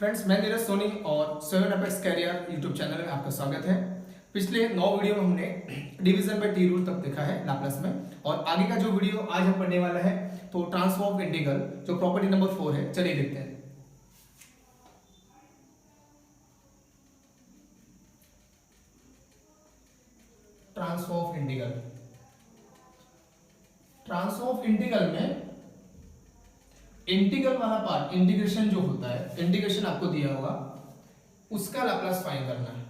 Friends, मैं नीरज सोनी और 7 apex career YouTube channel में आपका स्वागत है। पिछले 9 वीडियो में हमने डिवीजन बाय टी रूल तक देखा है लाप्लास में, और आगे का जो वीडियो आज हम पढ़ने वाला है तो ट्रांसफॉर्म ऑफ इंटीग्रल जो प्रॉपर्टी नंबर 4 है। चलिए देखते हैं। Transform of integral, transform of integral में इंटीग्रल वाला पार्ट, इंटीग्रेशन जो होता है, इंटीग्रेशन आपको दिया होगा, उसका लाप्लास फाइंड करना है।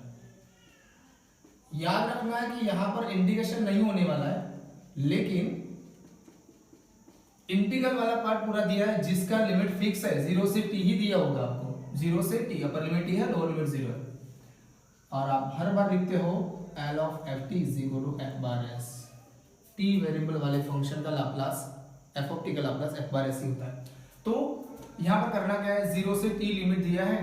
याद रखना है कि यहां पर इंटीग्रेशन नहीं होने वाला है, लेकिन इंटीग्रल वाला पार्ट पूरा दिया है जिसका लिमिट फिक्स है, 0 से t ही दिया होगा आपको। 0 से t, अपर लिमिट t है, लोअर लिमिट 0 है, और आप हर बार लिखते हो L of ft is equal to f bar s। t variable वाले फंक्शन का लाप्लास f of t का लाप्लास f बार s ही होता है। तो यहां पर करना क्या है, 0 से t लिमिट दिया है,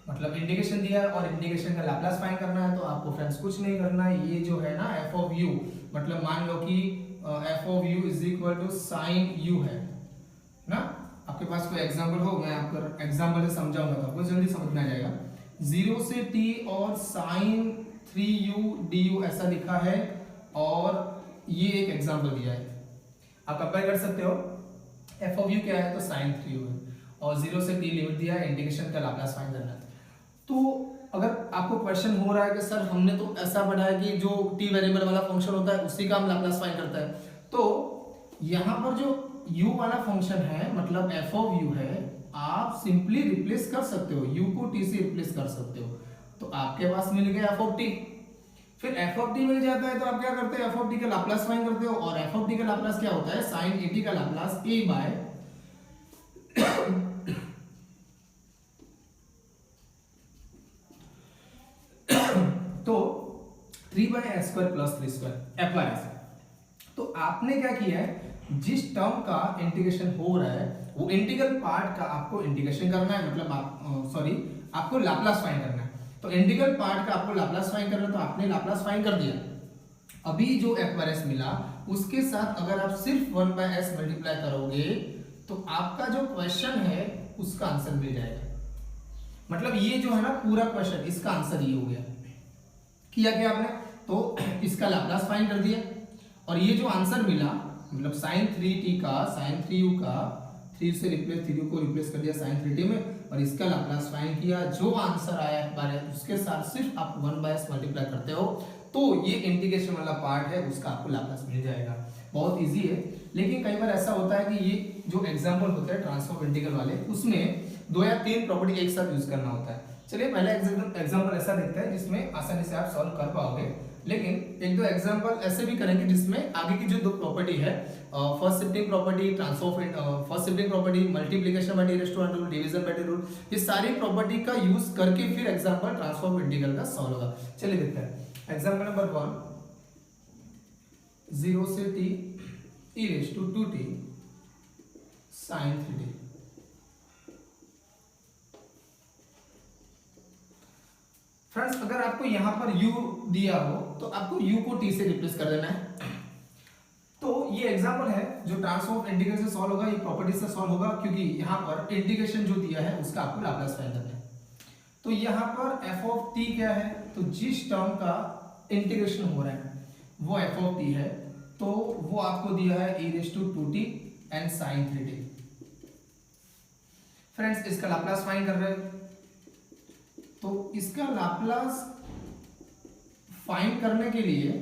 मतलब इंटीग्रेशन दिया है, और इंटीग्रेशन का लाप्लास फाइंड करना है। तो आपको फ्रेंड्स कुछ नहीं करना है, ये जो है ना f of u, मतलब मान लो कि f of u is equal to sin u है ना। आपके पास कोई एग्जांपल हो, मैं आपको एग्जांपल से समझाऊंगा तो आपको जल्दी समझ में आ जाएगा। 0 से t और sin 3u du ऐसा लिखा है, और ये एक एग्जांपल दिया है, आप अप्लाई कर सकते हो। f of u क्या है, तो sin 3u है, और 0 से t लिमिट दिया है, इंटीग्रेशन का लाप्लास फाइंड करना है। तो अगर आपको क्वेश्चन हो रहा है कि सर हमने तो ऐसा पढ़ा है कि जो t वेरिएबल वाला फंक्शन होता है उसी का हम लाप्लास फाइंड करता है, तो यहाँ पर जो u वाला फंक्शन है, मतलब f of u है, आप सिंपली रिप्लेस कर सकते हो, u को t से रिप्लेस कर सकते हो। तो आपके पास मिल गया f of t, फिर f of t मिल जाता है तो आप क्या करते हो, f of t का लाप्लास फाइंड करते हो, और f of t का लाप्लास क्या होता है, sin at का लाप्लास a बाय तो 3/s² plus 3² f bar s। तो आपने क्या किया है, जिस टर्म का इंटीग्रेशन हो रहा है वो इंटीग्रल पार्ट का आपको इंटीग्रेशन करना है, मतलब आपको लाप्लास फाइंड करना है। तो इंटीग्रल पार्ट का आपको लाप्लास फाइंड करना है, तो आपने लाप्लास फाइंड कर दिया। अभी जो f बार s मिला उसके साथ अगर आप सिर्फ 1/s मल्टीप्लाई करोगे तो आपका जो क्वेश्चन है उसका आंसर मिल जाएगा। मतलब ये जो है ना पूरा क्वेश्चन, इसका आंसर ये हो गया। किया क्या आपने, तो इसका लाप्लास फाइंड कर दिया, और ये जो आंसर मिला, मतलब sin 3t का, sin 3u का 3 से रिप्लेस 3u को रिप्लेस कर दिया sin 3t में, और इसका लाप्लास फाइंड किया। जो आंसर आया बारे उसके साथ सिर्फ आप 1/s मल्टीप्लाई करते हो, तो ये इंटीग्रेशन वाला पार्ट है उसका आपको लाप्लास मिल जाएगा। बहुत इजी है, लेकिन कई बार ऐसा होता है कि ये जो एग्जांपल होता है ट्रांसफॉर्म इंटीग्रल वाले, उसमें 2 या 3 प्रॉपर्टी एक साथ यूज करना होता है। चलिए पहले एग्जांपल ऐसा देखते हैं जिसमें आसानी से आप सॉल्व कर पाओगे, लेकिन एक दो एग्जांपल ऐसे भी करेंगे जिसमें आगे की जो दो प्रॉपर्टी है, first shifting property, first shifting property, multiplication by t raise to 1 rule, division by t rule, ये सारी प्रॉपर्टी का यूज करके फिर एग्जांपल ट्रांसफॉर्म इंटीग्रल का सॉल्व होगा। चलिए देखते हैं एग्जांपल नंबर 1, 0 से t e raise to 2t sin 3t। Friends, अगर आपको यहां पर u दिया हो तो आपको u को t से रिप्लेस कर देना है। तो ये एग्जांपल है जो ट्रांसफॉर्म इंटीग्रल से सॉल्व होगा, ये प्रॉपर्टी से सॉल्व होगा, क्योंकि यहां पर इंटीग्रेशन जो दिया है उसका आपको लाप्लास फाइंड करना है। तो यहां पर f of t क्या है, तो जिस टर्म का इंटीग्रेशन हो रहा है वो f of t है, तो वो आपको दिया है e raise to 2t and sin 3t। Friends, इसका लाप्लास फाइंड कर रहे हैं, तो इसका लाप्लास फाइंड करने के लिए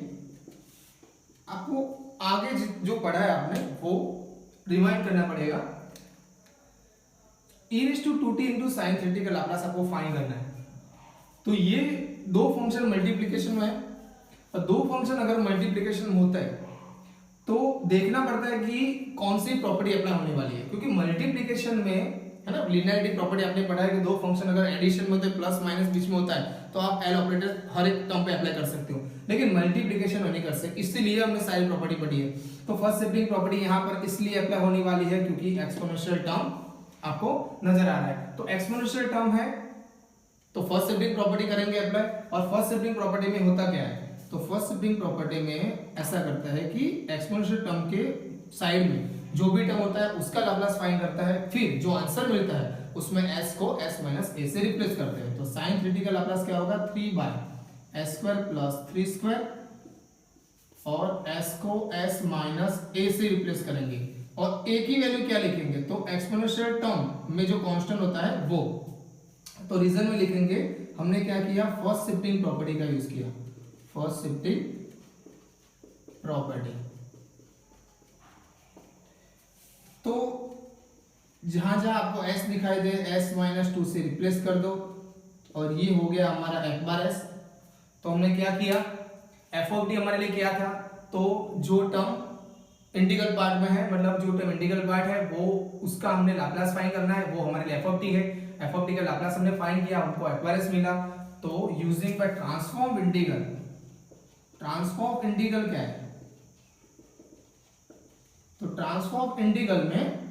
आपको आगे जो पढ़ा है आपने वो रिमाइंड करना पड़ेगा। e raise to 2t into sine 3t का लाप्लास आपको फाइंड करना है। तो ये दो फंक्शन मल्टीप्लिकेशन में है, और दो फंक्शन अगर मल्टीप्लिकेशन में होता है तो देखना पड़ता है कि कौन सी प्रॉपर्टी अप्लाई होने वाली है, क्योंकि मल्टीप्लिकेशन में है ना, लिनियरिटी प्रॉपर्टी आपने पढ़ा है कि दो फंक्शन अगर एडिशन में होते हैं, प्लस माइनस बीच में होता है, तो आप एल ऑपरेटर हर एक टर्म पे अप्लाई कर सकते हो, लेकिन मल्टीप्लिकेशन में नहीं कर सकते, इसलिए हमने सारी प्रॉपर्टी पढ़ी है। तो फर्स्ट शिफ्टिंग प्रॉपर्टी यहाँ पर इसलिए अप्लाई होने वाली है क्योंकि एक्सपोनेंशियल टर्म आपको नजर आ रहा है। तो एक्सपोनेंशियल टर्म है तो फर्स्ट शिफ्टिंग प्रॉपर्टी करेंगे अप्लाई, और फर्स्ट शिफ्टिंग प्रॉपर्टी में होता क्या है, तो फर्स्ट शिफ्टिंग प्रॉपर्टी में ऐसा करता है कि एक्सपोनेंशियल टर्म के साइड में जो भी टर्म होता है उसका लाप्लास फाइंड करता है, फिर जो आंसर मिलता है उसमें s को s माइनस a से रिप्लेस करते हैं। तो साइन 3t का लाप्लास क्या होगा 3/s² प्लस 3² और s को s माइनस a से रिप्लेस करेंगे और a की वैल्यू क्या लिखेंगे, तो एक्सपोनेंशियल टर्म में जो कांस्टेंट होता है वो, तो रीजन में लिखेंगे। हमने क्या किया, फर्स्ट शिफ्टिंग प्रॉपर्टी का यूज किया, फर्स्ट शिफ्टिंग प्रॉपर्टी। तो जहां जहां आपको s दिखाई दे s माइनस 2 से रिप्लेस कर दो और ये हो गया हमारा f बार s। तो हमने क्या किया, f ऑफ t हमारे लिए क्या था, तो जो टर्म इंटीग्रल पार्ट में है, मतलब जो टर्म इंटीग्रल पार्ट है वो उसका हमने लाप्लास फाइंड करना है, वो हमारे लिए f ऑफ t है। f ऑफ t का लाप्लास हमने फाइंड किया, हमको f बार s मिला। तो using by transform integral, transform integral क्या है, तो ट्रांसफॉर्म इंटीग्रल में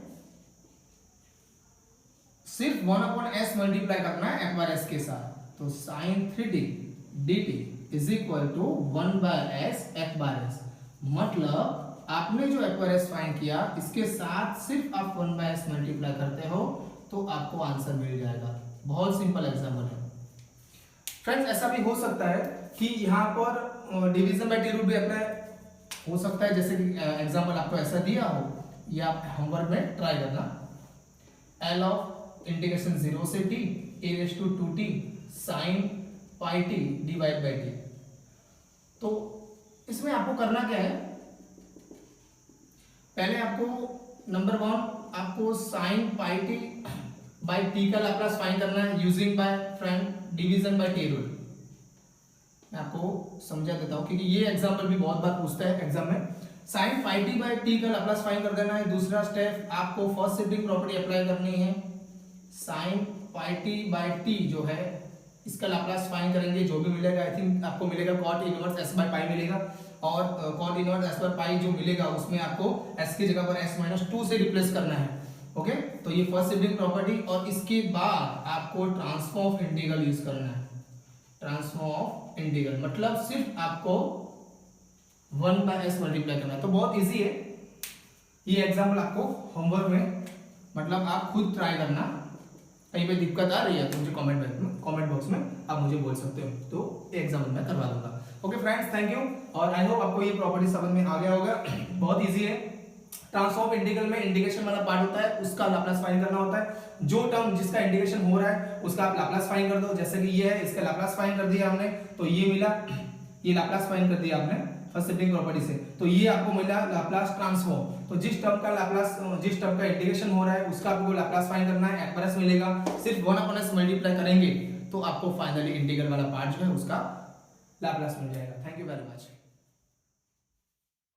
सिर्फ 1/s मल्टीप्लाई करना है f बार s के साथ। तो sin 3t dt is equal to 1/s f bar s, मतलब आपने जो f बार s फाइंड किया इसके साथ सिर्फ आप 1/s मल्टीप्लाई करते हो तो आपको आंसर मिल जाएगा। बहुत सिंपल एग्जांपल है फ्रेंड्स। ऐसा भी हो सकता है कि यहाँ पर डिवीजन बाय टी रूल भी अप्लाई हो सकता है, जैसे कि एग्जांपल आपको ऐसा दिया हो, ये आप होमवर्क में ट्राई करना। L ऑफ इंटीग्रेशन 0 से t a raise to 2t sin pi t divide by t। तो इसमें आपको करना क्या है, पहले आपको नंबर 1 आपको sin pi t by t का लाप्लास फाइंड करना है using by friend division by t rule. मैं आपको समझा देता हूं क्योंकि ये एग्जांपल भी बहुत बार पूछता है एग्जाम में। sin pi t by t का लाप्लास फाइंड कर देना है। दूसरा स्टेप आपको फर्स्ट शिफ्टिंग प्रॉपर्टी अप्लाई करनी है। sin pi t by t जो है इसका लाप्लास फाइंड करेंगे, जो भी मिलेगा आई थिंक आपको मिलेगा cot inverse s by pi मिलेगा, और cot inverse s by pi जो मिलेगा उसमें आपको s की जगह पर s माइनस 2 से रिप्लेस करना है। ओके, तो ये फर्स्ट शिफ्टिंग प्रॉपर्टी, और इसके बाद आपको ट्रांसफॉर्म ऑफ इंटीग्रल यूज करना है। ट्रांसफॉर्म ऑफ इंटीग्रल मतलब सिर्फ आपको 1/s मल्टीप्लाई करना है। तो बहुत इजी है ये एग्जांपल, आपको होमवर्क में मतलब आप खुद ट्राई करना। कहीं पे दिक्कत आ रही है तो मुझे कमेंट बॉक्स में आप मुझे बोल सकते हो, तो एग्जांपल मैं करवा दूंगा। ओके फ्रेंड्स, थैंक यू, और आई होप आपको ये प्रॉपर्टी समझ में आ गया होगा। बहुत इजी है। ट्रांसफॉर्म इंटीग्रल में इंटीग्रेशन वाला पार्ट होता है, उसका लाप्लास फाइंड करना होता है। जो टर्म जिसका इंटीग्रेशन हो रहा है उसका आप लाप्लास फाइंड कर दो। जैसे कि ये है, इसका लाप्लास फाइंड कर दिया हमने, तो ये मिला, ये लाप्लास फाइंड कर दिया आपने फर्स्ट शिफ्टिंग प्रॉपर्टी से, तो ये आपको मिला लाप्लास ट्रांसफॉर्म। तो जिस टर्म का लाप्लास, जिस टर्म का इंटीग्रेशन हो रहा है उसका आपको लाप्लास फाइंड करना है, f पर s मिलेगा, सिर्फ 1/s मल्टीप्लाई करेंगे तो आपको फाइनली इंटीग्रल वाला पार्ट जो है उसका लाप्लास मिल जाएगा। Thank you very much.